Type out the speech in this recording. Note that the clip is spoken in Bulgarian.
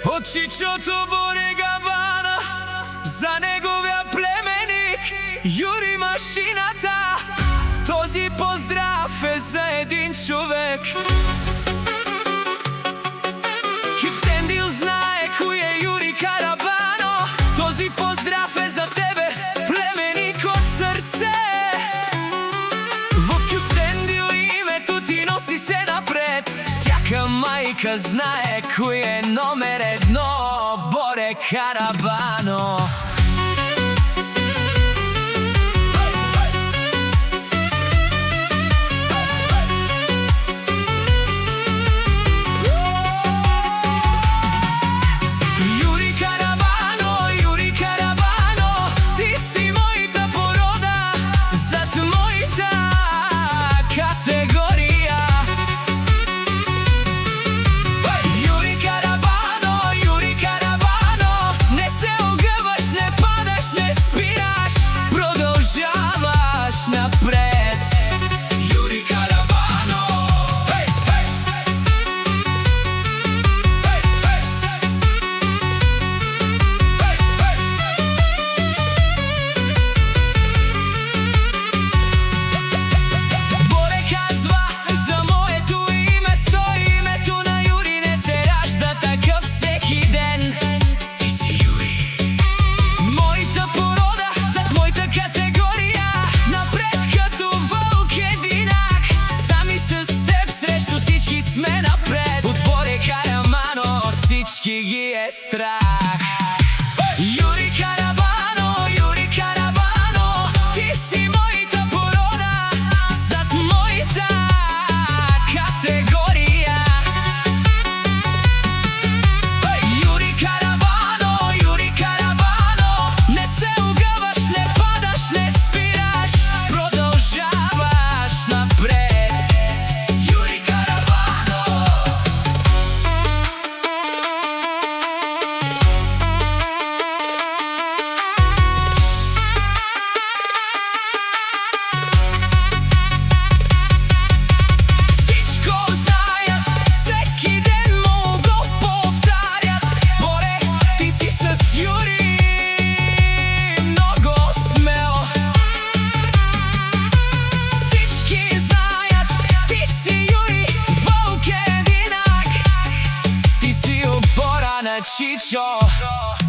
Од Чичото Боре Габана, за неговиот племеник Јури машината. Този поздрав е за един човек. Кюфтендил знае кој е Јури Карабано. Този поздрав е за тебе, племеник од срце. Во Кюстендил името ти носи се напред. Всяка мајка знае кој е номер едно, Боре Карабано. Сме напред, от Боре Карабано всички ги е страх. Јури Карабано, Јури Карабано, ти си мојата порода, зад мојата категорија. Јури Карабано, Јури Карабано, не се угаваш, не падаш, не спираш, продолжаваш напред. Чичо.